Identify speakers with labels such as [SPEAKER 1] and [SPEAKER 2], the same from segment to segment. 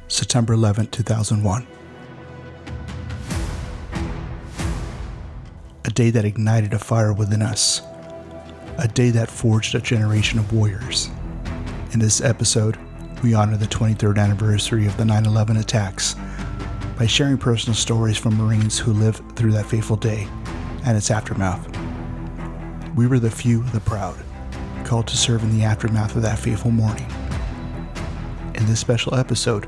[SPEAKER 1] September 11, 2001. A day that ignited a fire within us. A day that forged a generation of warriors. In this episode, we honor the 23rd anniversary of the 9/11 attacks by sharing personal stories from Marines who lived through that fateful day and its aftermath. We were the few, the proud, called to serve in the aftermath of that fateful morning. In this special episode,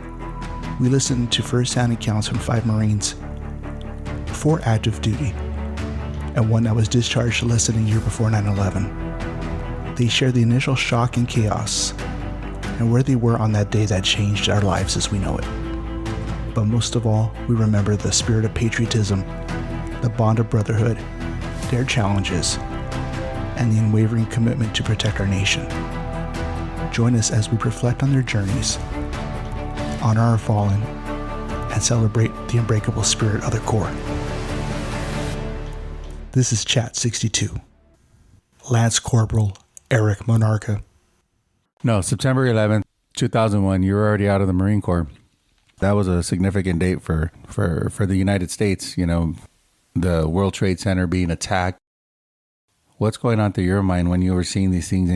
[SPEAKER 1] we listened to first-hand accounts from 5 Marines, 4 active duty, and 1 that was discharged less than a year before 9/11. They shared the initial shock and chaos, and where they were on that day that changed our lives as we know it. But most of all, we remember the spirit of patriotism, the bond of brotherhood, their challenges, and the unwavering commitment to protect our nation. Join us as we reflect on their journeys, honor our fallen, and celebrate the unbreakable spirit of their Corps. This is Chat 62. Lance Corporal Eric Monarca.
[SPEAKER 2] No, September 11th, 2001, you were already out of the Marine Corps. That was a significant date for the United States, you know, the World Trade Center being attacked. What's going on through your mind when you were seeing these things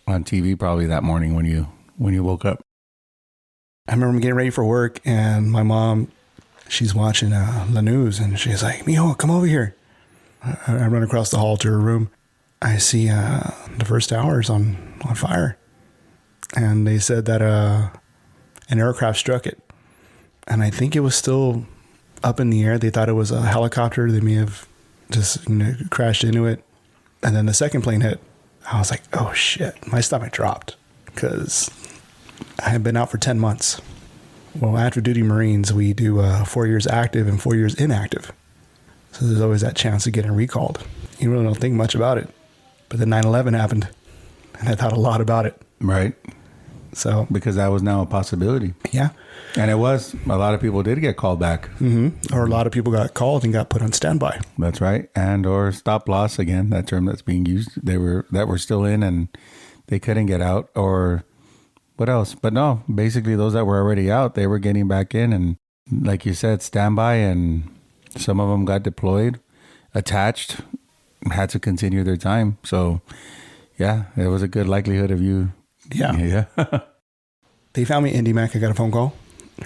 [SPEAKER 2] on TV probably that morning when you woke up?
[SPEAKER 1] I remember getting ready for work, and my mom, she's watching the news, and she's like, "Mijo, come over here." I run across the hall to her room. I see the first towers on fire, and they said that an aircraft struck it, and I think it was still up in the air. They thought it was a helicopter. They may have just crashed into it, and then the second plane hit. I was like, "Oh shit!" My stomach dropped because I had been out for 10 months. Well, active duty Marines, we do 4 years active and 4 years inactive. So there's always that chance of getting recalled. You really don't think much about it. But then 9/11 happened, and I thought a lot about it.
[SPEAKER 2] Right.
[SPEAKER 1] So
[SPEAKER 2] because that was now a possibility.
[SPEAKER 1] Yeah.
[SPEAKER 2] And it was. A lot of people did get called back.
[SPEAKER 1] Mm-hmm. Or a lot of people got called and got put on standby.
[SPEAKER 2] That's right. And or stop loss, again, that term that's being used. That were still in and they couldn't get out. Or what else? But no, basically those that were already out, they were getting back in. And like you said, standby, and some of them got deployed, attached, had to continue their time. So yeah, there was a good likelihood of you.
[SPEAKER 1] Yeah. They found me in DMAC. I got a phone call,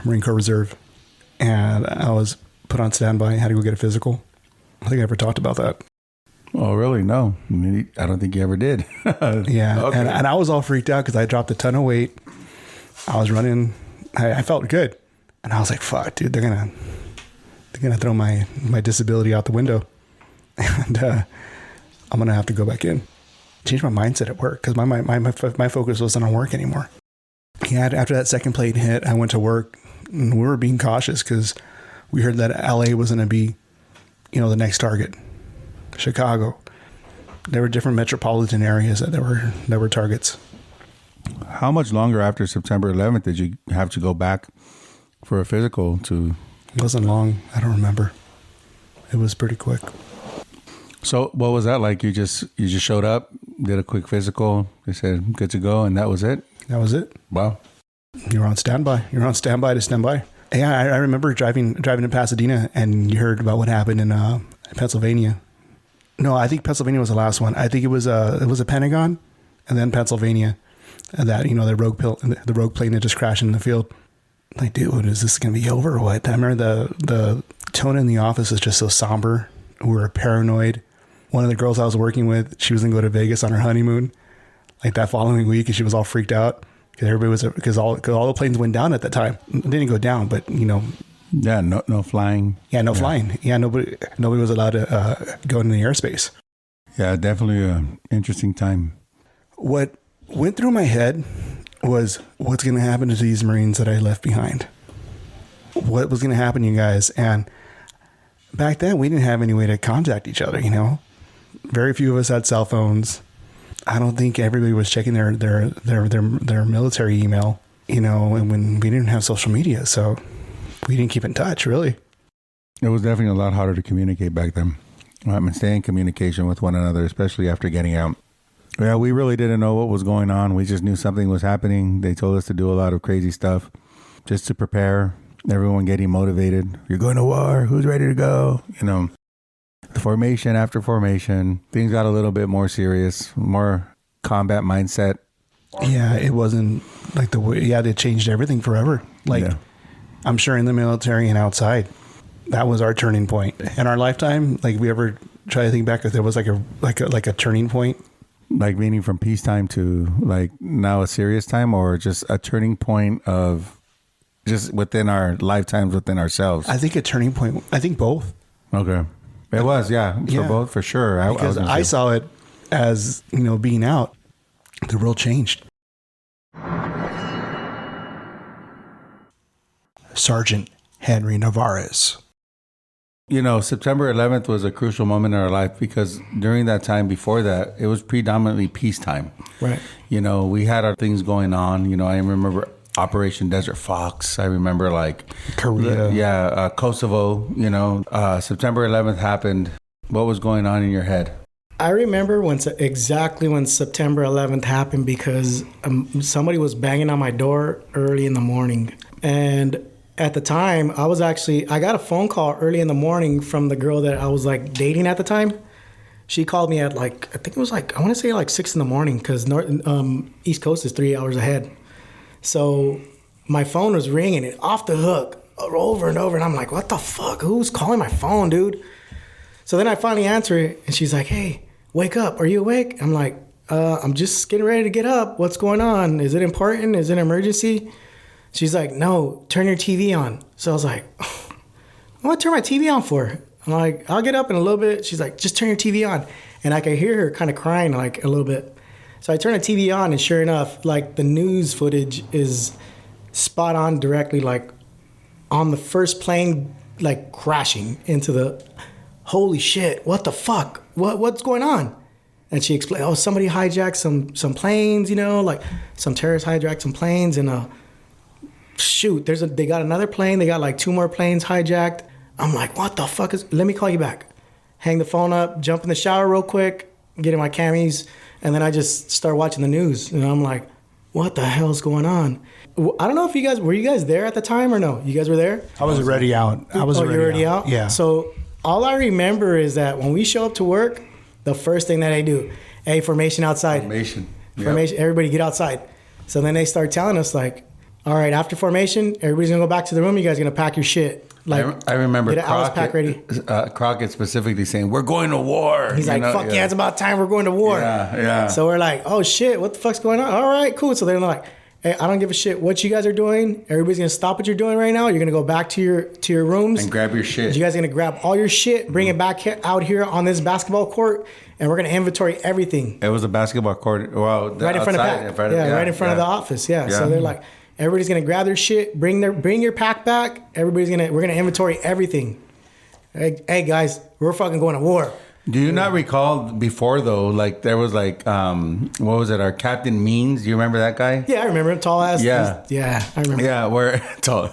[SPEAKER 1] Marine Corps Reserve, and I was put on standby. I had to go get a physical. I think I ever talked about that.
[SPEAKER 2] Oh, really? No, I don't think you ever did.
[SPEAKER 1] Yeah. Okay. And I was all freaked out because I dropped a ton of weight. I was running. I felt good. And I was like, fuck, dude, they're going to throw my disability out the window. And I'm going to have to go back in. Changed my mindset at work because my focus wasn't on work anymore. Yeah, after that second plane hit, I went to work, and we were being cautious because we heard that LA was going to be, the next target. Chicago. There were different metropolitan areas that there were targets.
[SPEAKER 2] How much longer after September 11th did you have to go back for a physical to?
[SPEAKER 1] It wasn't long. I don't remember. It was pretty quick.
[SPEAKER 2] So what was that like? You just showed up, did a quick physical. They said good to go, and that was it.
[SPEAKER 1] That was it.
[SPEAKER 2] Wow.
[SPEAKER 1] You were on standby. You were on standby to stand by. Yeah, I remember driving to Pasadena, and you heard about what happened in Pennsylvania. No, I think Pennsylvania was the last one. I think it was a Pentagon, and then Pennsylvania, and that the rogue plane that just crashed in the field. Like, dude, is this gonna be over or what? I remember the tone in the office was just so somber. We were paranoid. One of the girls I was working with, she was gonna go to Vegas on her honeymoon, like that following week, and she was all freaked out because all the planes went down at that time. They didn't go down, but
[SPEAKER 2] Yeah, no flying.
[SPEAKER 1] Yeah, no flying. Yeah, nobody was allowed to go into the airspace.
[SPEAKER 2] Yeah, definitely an interesting time.
[SPEAKER 1] What went through my head was, what's going to happen to these Marines that I left behind? What was going to happen to you guys? And back then, we didn't have any way to contact each other, Very few of us had cell phones. I don't think everybody was checking their military email, and when we didn't have social media, so we didn't keep in touch, really.
[SPEAKER 2] It was definitely a lot harder to communicate back then. Stay in communication with one another, especially after getting out. Yeah, we really didn't know what was going on. We just knew something was happening. They told us to do a lot of crazy stuff. just to prepare everyone, getting motivated. You're going to war. Who's ready to go? You know, the formation after formation, things got a little bit more serious, more combat mindset.
[SPEAKER 1] Yeah, it wasn't like the way. Yeah, it changed everything forever. Like,
[SPEAKER 2] Yeah.
[SPEAKER 1] I'm sure in the military and outside, that was our turning point in our lifetime. Like, we ever try to think back if there was like a turning point.
[SPEAKER 2] Like meaning from peacetime to like now a serious time, or just a turning point of just within our lifetimes within ourselves.
[SPEAKER 1] I think a turning point. I think both.
[SPEAKER 2] Okay. It was, yeah, for
[SPEAKER 1] Yeah.
[SPEAKER 2] both, for sure.
[SPEAKER 1] Because I saw it as, being out, the world changed. Sergeant Henry Navarez.
[SPEAKER 2] September 11th was a crucial moment in our life because during that time before that, it was predominantly peacetime.
[SPEAKER 1] Right.
[SPEAKER 2] We had our things going on. I remember Operation Desert Fox. I remember like
[SPEAKER 1] Korea.
[SPEAKER 2] Kosovo, September 11th happened. What was going on in your head?
[SPEAKER 3] I remember exactly when September 11th happened because somebody was banging on my door early in the morning. And at the time, I got a phone call early in the morning from the girl that I was like dating at the time. She called me at I think it was I want to say 6 in the morning because East Coast is 3 hours ahead. So my phone was ringing it off the hook over and over. And I'm like, what the fuck? Who's calling my phone, dude? So then I finally answer it and she's like, hey, wake up. Are you awake? I'm like, I'm just getting ready to get up. What's going on? Is it important? Is it an emergency? She's like, no, turn your TV on. So I was like, what turn my TV on for? I'm like, I'll get up in a little bit. She's like, just turn your TV on. And I could hear her kind of crying a little bit. So I turn the TV on and sure enough, the news footage is spot on directly on the first plane crashing into the, holy shit, what the fuck? What's going on? And she explained, somebody hijacked some planes, some terrorists hijacked some planes and shoot, they got another plane. They got 2 more planes hijacked. I'm like, what the fuck let me call you back. Hang the phone up, jump in the shower real quick, get in my camis, and then I just start watching the news. And I'm like, what the hell's going on? I don't know if were you guys there at the time or no? You guys were there?
[SPEAKER 1] I was already out.
[SPEAKER 3] You're already out?
[SPEAKER 1] Yeah.
[SPEAKER 3] So all I remember is that when we show up to work, the first thing that I do, hey, formation outside.
[SPEAKER 2] Formation.
[SPEAKER 3] Everybody get outside. So then they start telling us all right, after formation, everybody's gonna go back to the room. You guys are gonna pack your shit.
[SPEAKER 2] I remember
[SPEAKER 3] get an Alice pack ready.
[SPEAKER 2] Crockett specifically saying, "We're going to war."
[SPEAKER 3] He's like, "Fuck yeah, it's about time we're going to war."
[SPEAKER 2] Yeah.
[SPEAKER 3] So we're like, "Oh shit, what the fuck's going on?" All right, cool. So they're like, "Hey, I don't give a shit what you guys are doing. Everybody's gonna stop what you're doing right now. You're gonna go back to your rooms
[SPEAKER 2] and grab your shit.
[SPEAKER 3] You guys are gonna grab all your shit, bring it back out here on this basketball court, and we're gonna inventory everything."
[SPEAKER 2] It was a basketball court. Well,
[SPEAKER 3] right in front of pack. Right in front of the office. Yeah. So they're like, everybody's gonna grab their shit, bring your pack back. We're gonna inventory everything. Hey guys, we're fucking going to war.
[SPEAKER 2] Do you not recall before though? There was what was it? Our Captain Means. Do you remember that guy?
[SPEAKER 3] Yeah, I remember him, tall ass.
[SPEAKER 2] Yeah,
[SPEAKER 3] I remember.
[SPEAKER 2] Yeah, where tall.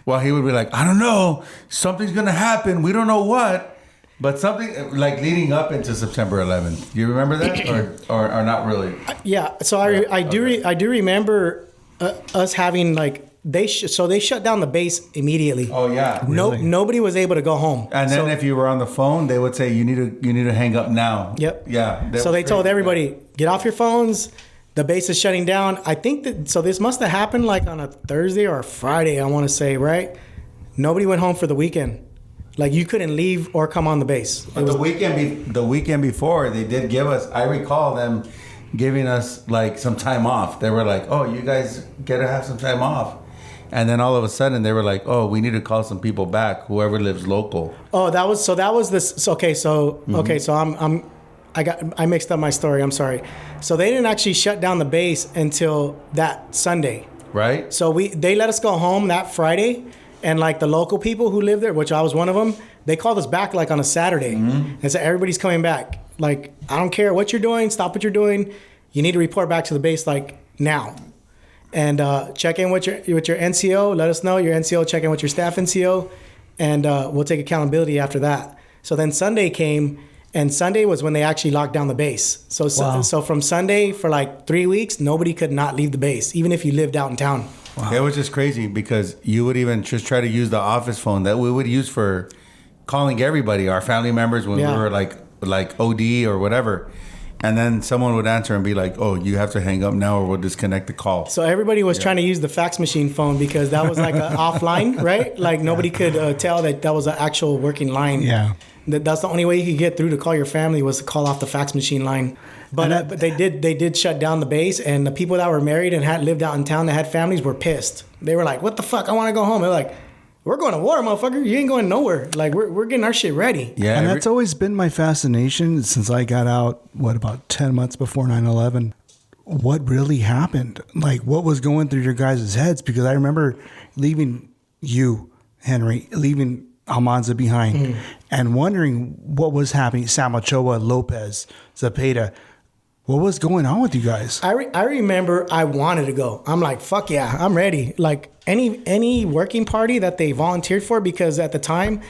[SPEAKER 2] Well, he would be like, I don't know, something's gonna happen. We don't know what, but something leading up into September 11th. Do you remember that, or not really?
[SPEAKER 3] Yeah. So I do remember us having they shut down the base immediately.
[SPEAKER 2] Oh yeah.
[SPEAKER 3] Really? Nobody was able to go home.
[SPEAKER 2] And then if you were on the phone, they would say you need to hang up now.
[SPEAKER 3] Yep.
[SPEAKER 2] Yeah.
[SPEAKER 3] So they told everybody, get off your phones. The base is shutting down. I think this must have happened on a Thursday or a Friday, I want to say, right? Nobody went home for the weekend. You couldn't leave or come on the base.
[SPEAKER 2] But the weekend before, they did give us, I recall them giving us some time off. They were like, oh, you guys get to have some time off. And then all of a sudden they were like, oh, we need to call some people back, whoever lives local.
[SPEAKER 3] Oh, that was this. Okay. So I mixed up my story. I'm sorry. So they didn't actually shut down the base until that Sunday.
[SPEAKER 2] Right.
[SPEAKER 3] So they let us go home that Friday. And the local people who live there, which I was one of them, they called us back on a Saturday and said, everybody's coming back. I don't care what you're doing. Stop what you're doing. You need to report back to the base now. And check in with your NCO. Let us know your NCO. Check in with your staff NCO, and we'll take accountability after that. So then Sunday came, and Sunday was when they actually locked down the base. So from Sunday for 3 weeks, nobody could not leave the base, even if you lived out in town.
[SPEAKER 2] It was just crazy because you would even just try to use the office phone that we would use for calling everybody, our family members, when we were like OD or whatever. And then someone would answer and be like, "Oh, you have to hang up now, or we'll disconnect the call."
[SPEAKER 3] So everybody was trying to use the fax machine phone because that was like an offline, right? Like nobody could tell that was an actual working line.
[SPEAKER 1] Yeah.
[SPEAKER 3] That's the only way you could get through to call your family was to call off the fax machine line. But but they did shut down the base, and the people that were married and had lived out in town that had families were pissed. They were like, "What the fuck? I want to go home." They're like, "We're going to war, motherfucker. You ain't going nowhere. Like we're getting our shit ready."
[SPEAKER 2] Yeah,
[SPEAKER 1] And that's always been my fascination since I got out, about 10 months before 9/11. What really happened? Like, what was going through your guys' heads? Because I remember leaving you, Henry, leaving Almanza behind and wondering what was happening. Sam Ochoa, Lopez, Zepeda. What was going on with you guys?
[SPEAKER 3] I remember I wanted to go. I'm like, fuck yeah, I'm ready. Like any working party that they volunteered for, because at the time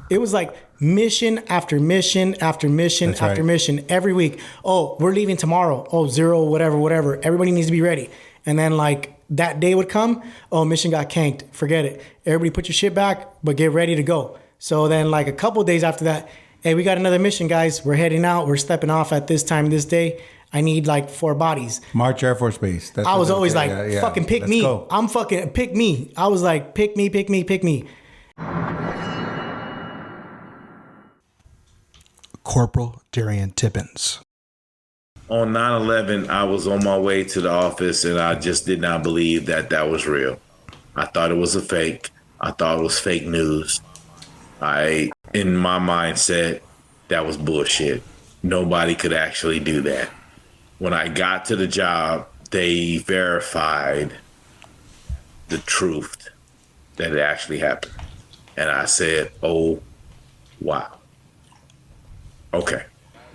[SPEAKER 3] it was like mission after mission after mission after mission every week. Oh, we're leaving tomorrow. Oh, 0, whatever. Everybody needs to be ready. And then like that day would come. Oh, mission got canked. Forget it. Everybody put your shit back, but get ready to go. So then like a couple days after that, hey, we got another mission, guys. We're heading out. We're stepping off at this time, this day. I need like 4 bodies.
[SPEAKER 2] March Air Force Base. That's
[SPEAKER 3] I was always like, fucking pick me.
[SPEAKER 2] Go.
[SPEAKER 3] I'm fucking, pick me. I was like, pick me.
[SPEAKER 1] Corporal Darian Tippins.
[SPEAKER 4] On 9/11, I was on my way to the office, and I just did not believe that was real. I thought it was a fake. I thought it was fake news. In my mindset, that was bullshit. Nobody could actually do that. When I got to the job, they verified the truth that it actually happened. And I said, oh, wow. Okay.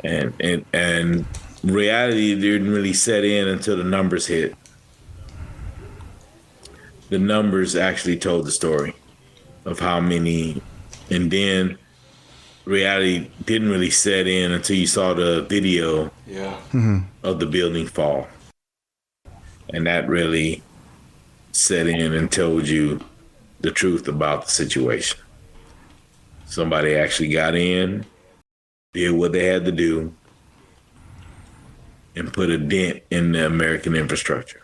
[SPEAKER 4] And reality didn't really set in until the numbers hit. The numbers actually told the story of how many, and then reality didn't really set in until you saw the video of the building fall. And that really set in and told you the truth about the situation. Somebody actually got in, did what they had to do, and put a dent in the American infrastructure.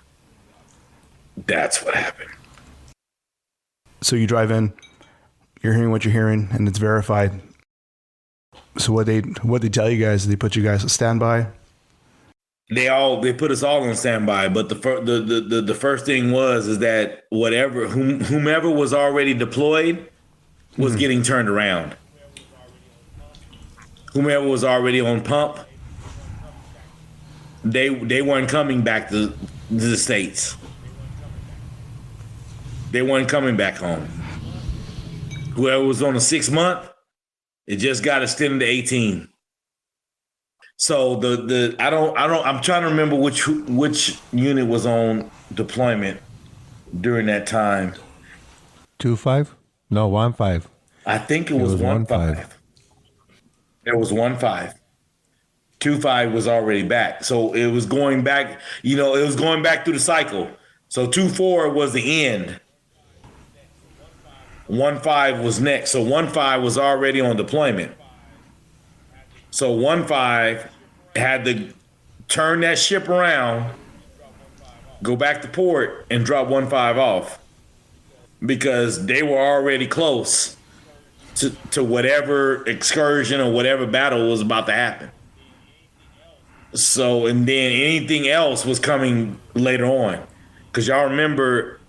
[SPEAKER 4] That's what happened.
[SPEAKER 1] So you drive in, you're hearing what you're hearing, and it's verified. So what they tell you guys? They put you guys on standby.
[SPEAKER 4] They put us all on standby, but the first thing is that whomever was already deployed was getting turned around. Whomever was already on pump, they weren't coming back to the States. They weren't coming back home. Whoever was on a 6-month, it just got extended to 18. So I'm trying to remember which unit was on deployment during that time.
[SPEAKER 2] 2-5? No, 1-5.
[SPEAKER 4] I think it was 1-5. There was 1-5. 2-5 was already back. So it was going back, it was going back through the cycle. So 2-4 was the end. 1-5 was next. So 1-5 was already on deployment. So 1-5 had to turn that ship around, go back to port, and drop 1-5 off because they were already close to whatever excursion or whatever battle was about to happen. So, and then anything else was coming later on. Because y'all remember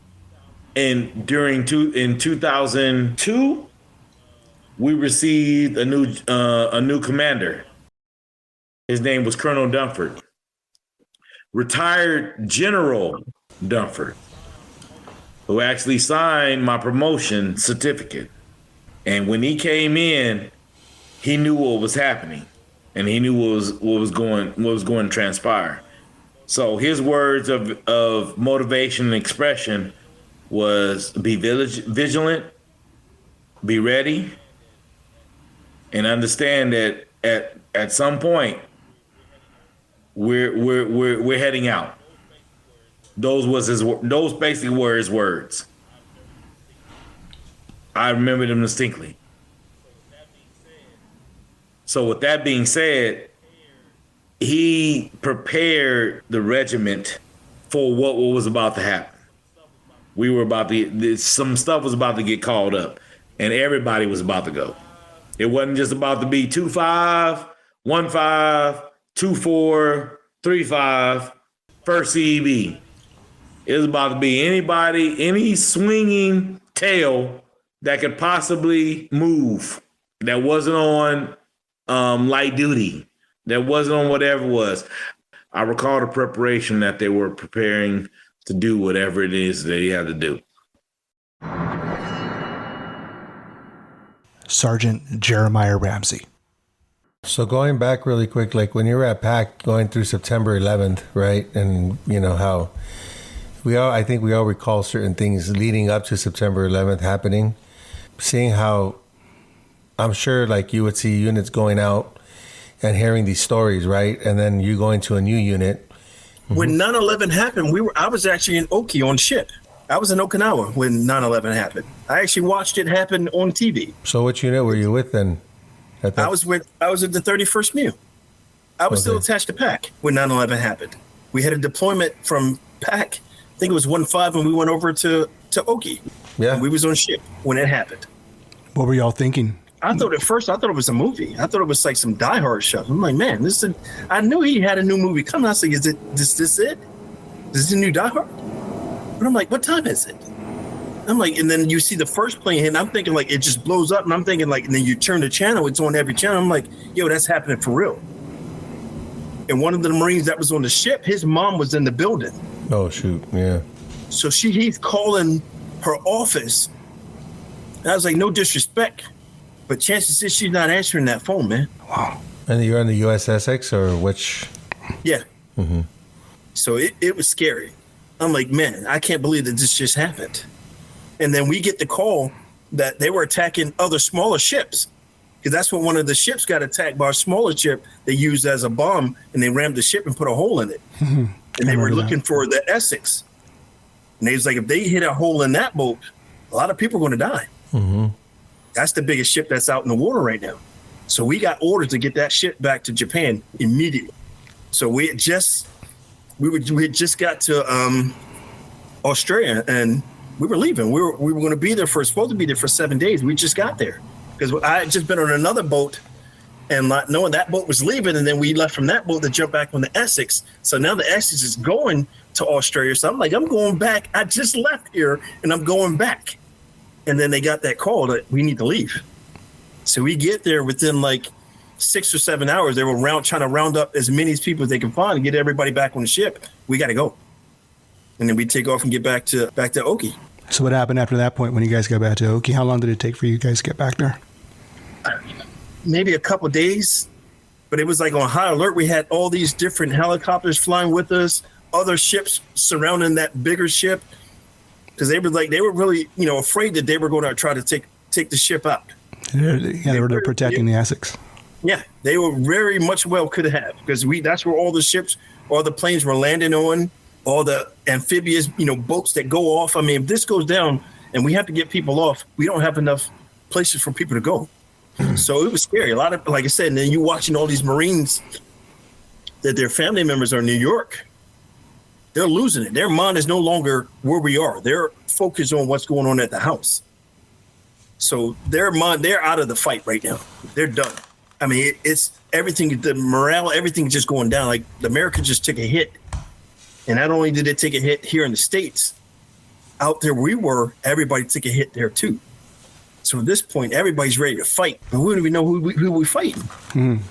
[SPEAKER 4] in 2002, we received a new commander. His name was Colonel Dunford. Retired General Dunford, who actually signed my promotion certificate. And when he came in, he knew what was happening, and he knew what was going to transpire. So his words of motivation and expression was be vigilant, be ready, and understand that at some point we're heading out. Those basically were his words. I remember them distinctly. So with that being said, he prepared the regiment for what was about to happen. Some stuff was about to get called up, and everybody was about to go. It wasn't just about to be 2-5, 1-5, 2-4, 3-5, first CEB. It was about to be any swinging tail that could possibly move that wasn't on light duty, that wasn't on whatever it was. I recall the preparation that they were preparing to do whatever it is that he had to do.
[SPEAKER 1] Sergeant Jeremiah Ramsey.
[SPEAKER 5] So going back really quick, like when you were at PAC going through September 11th, right? And you know how I think we all recall certain things leading up to September 11th happening, seeing how I'm sure like you would see units going out and hearing these stories, right? And then you going to a new unit.
[SPEAKER 6] When 9/11 happened, I was actually in Oki on ship. I was in Okinawa when 9/11 happened. I actually watched it happen on TV.
[SPEAKER 5] So what unit were you with then?
[SPEAKER 6] I was at the 31st MEU. I was still attached to PAC when 9/11 happened. We had a deployment from PAC. I think it was 1-5 when we went over to Oki.
[SPEAKER 5] Yeah.
[SPEAKER 6] And we was on ship when it happened.
[SPEAKER 1] What were y'all thinking?
[SPEAKER 6] I thought it was a movie. I thought it was like some Die Hard stuff. I'm like, man, I knew he had a new movie coming. I was like, is this it? Is this a new Die Hard? But I'm like, what time is it? I'm like, and then you see the first plane hit, and I'm thinking like it just blows up, and I'm thinking like, and then you turn the channel, it's on every channel. I'm like, yo, that's happening for real. And one of the Marines that was on the ship, his mom was in the building.
[SPEAKER 5] Oh shoot, yeah.
[SPEAKER 6] So he's calling her office. And I was like, no disrespect, but chances is she's not answering that phone, man.
[SPEAKER 1] Wow.
[SPEAKER 5] And you're on the USS Essex or which?
[SPEAKER 6] Yeah. Mm-hmm. So it was scary. I'm like, man, I can't believe that this just happened. And then we get the call that they were attacking other smaller ships, because that's when one of the ships got attacked by a smaller ship they used as a bomb, and they rammed the ship and put a hole in it. Mm-hmm. And they were looking for the Essex. And they was like, if they hit a hole in that boat, a lot of people are going to die. Mm-hmm. That's the biggest ship that's out in the water right now. So we got orders to get that ship back to Japan immediately. So we had just got to Australia, and we were leaving. We were going to be there supposed to be there for 7 days. We just got there because I had just been on another boat, and not knowing that boat was leaving, and then we left from that boat to jump back on the Essex. So now the Essex is going to Australia. So I'm like, I'm going back. I just left here, and I'm going back. And then they got that call that we need to leave. So we get there within like 6 or 7 hours. They were trying to round up as many people as they can find and get everybody back on the ship. We got to go. And then we take off and get back to Oki.
[SPEAKER 1] So what happened after that point when you guys got back to Oki? How long did it take for you guys to get back there?
[SPEAKER 6] Maybe a couple of days, but it was like on high alert. We had all these different helicopters flying with us, other ships surrounding that bigger ship, because they were really, afraid that they were going to try to take the ship out.
[SPEAKER 1] They were protecting the Essex.
[SPEAKER 6] Yeah, they were very much well could have, because that's where all the ships, all the planes were landing on. All the amphibious, boats that go off. I mean, if this goes down and we have to get people off, we don't have enough places for people to go. So it was scary. A lot of, like I said, and then you watching all these Marines that their family members are in New York. They're losing it. Their mind is no longer where we are. They're focused on what's going on at the house. So they're out of the fight right now. They're done. I mean, it's everything, the morale, everything's just going down. Like America just took a hit. And not only did it take a hit here in the States, out there we were, everybody took a hit there too. So at this point, everybody's ready to fight. But we don't even know who we're fighting. Mm.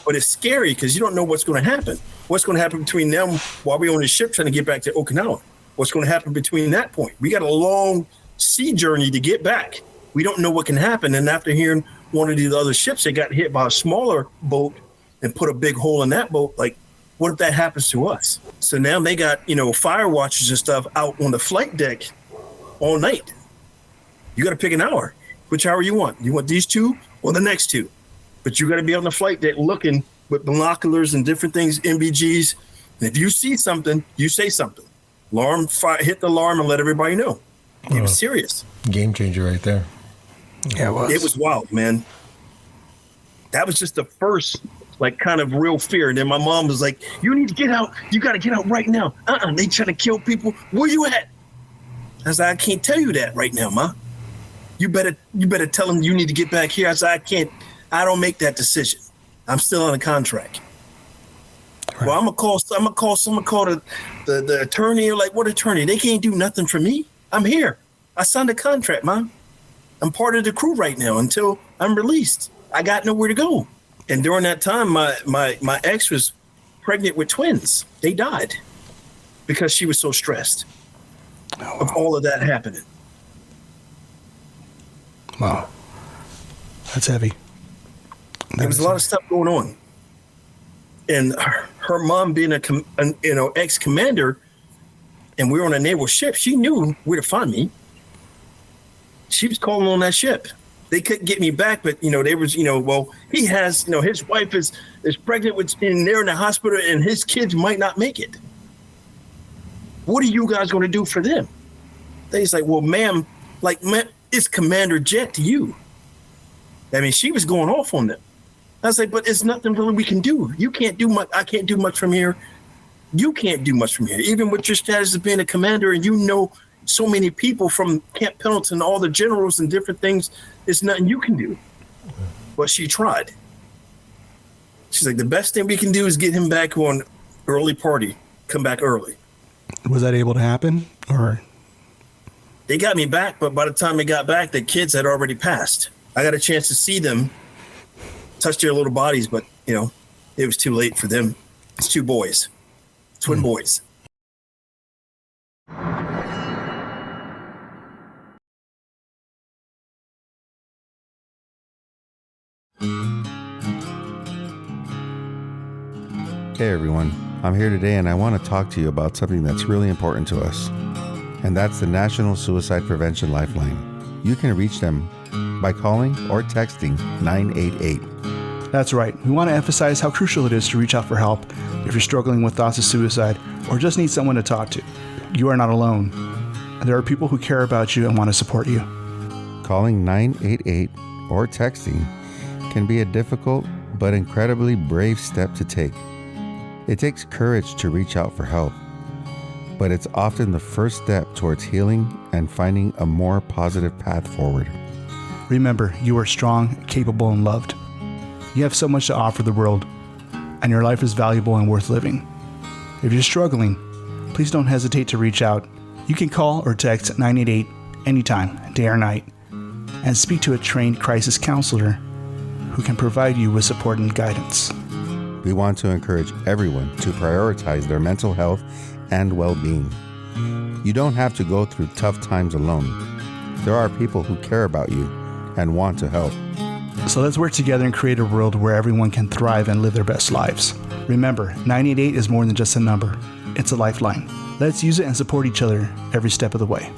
[SPEAKER 6] But it's scary because you don't know what's going to happen. What's going to happen between them while we're on the ship trying to get back to Okinawa? What's going to happen between that point? We got a long sea journey to get back. We don't know what can happen. And after hearing one of these other ships, they got hit by a smaller boat and put a big hole in that boat, like, what if that happens to us? So now they got, fire watchers and stuff out on the flight deck all night. You got to pick an hour. Which hour you want? You want these two or the next two? But you got to be on the flight deck looking with binoculars and different things, NBGs. And if you see something, you say something. Hit the alarm and let everybody know. It was serious.
[SPEAKER 5] Game changer right there.
[SPEAKER 1] Yeah,
[SPEAKER 6] It was wild, man. That was just the first, like, kind of real fear. And then my mom was like, you need to get out. You got to get out right now. They trying to kill people. Where you at? I said, I can't tell you that right now, Ma. You better tell them you need to get back here. I said, I don't make that decision. I'm still on a contract. Right. Well, I'm gonna call the attorney. Like, what attorney? They can't do nothing for me. I'm here. I signed a contract, Mom. I'm part of the crew right now until I'm released. I got nowhere to go. And during that time, my ex was pregnant with twins. They died because she was so stressed of all of that happening.
[SPEAKER 1] Wow, that's heavy.
[SPEAKER 6] There was a lot of stuff going on, and her mom being a ex-commander, and we were on a naval ship. She knew where to find me. She was calling on that ship. They couldn't get me back, but there was well, he has his wife is pregnant and they're in the hospital, and his kids might not make it. What are you guys going to do for them? He's like, well, ma'am, it's Commander Jet to you. I mean, she was going off on them. I was like, but it's nothing really we can do. You can't do much. I can't do much from here. You can't do much from here. Even with your status as being a commander, and so many people from Camp Pendleton, all the generals and different things, there's nothing you can do. But she tried. She's like, the best thing we can do is get him back on early party. Come back early.
[SPEAKER 1] Was that able to happen, or?
[SPEAKER 6] They got me back, but by the time they got back, the kids had already passed. I got a chance to see them, touch their little bodies, but it was too late for them. It's two boys, twin boys.
[SPEAKER 2] Hey everyone, I'm here today and I want to talk to you about something that's really important to us, and that's the National Suicide Prevention Lifeline. You can reach them by calling or texting 988.
[SPEAKER 1] That's right. We want to emphasize how crucial it is to reach out for help if you're struggling with thoughts of suicide or just need someone to talk to. You are not alone. There are people who care about you and want to support you.
[SPEAKER 2] Calling 988 or texting can be a difficult but incredibly brave step to take. It takes courage to reach out for help, but it's often the first step towards healing and finding a more positive path forward.
[SPEAKER 1] Remember, you are strong, capable, and loved. You have so much to offer the world, and your life is valuable and worth living. If you're struggling, please don't hesitate to reach out. You can call or text 988 anytime, day or night, and speak to a trained crisis counselor who can provide you with support and guidance.
[SPEAKER 2] We want to encourage everyone to prioritize their mental health and well-being. You don't have to go through tough times alone. There are people who care about you and want to help.
[SPEAKER 1] So let's work together and create a world where everyone can thrive and live their best lives. Remember, 988 is more than just a number. It's a lifeline. Let's use it and support each other every step of the way.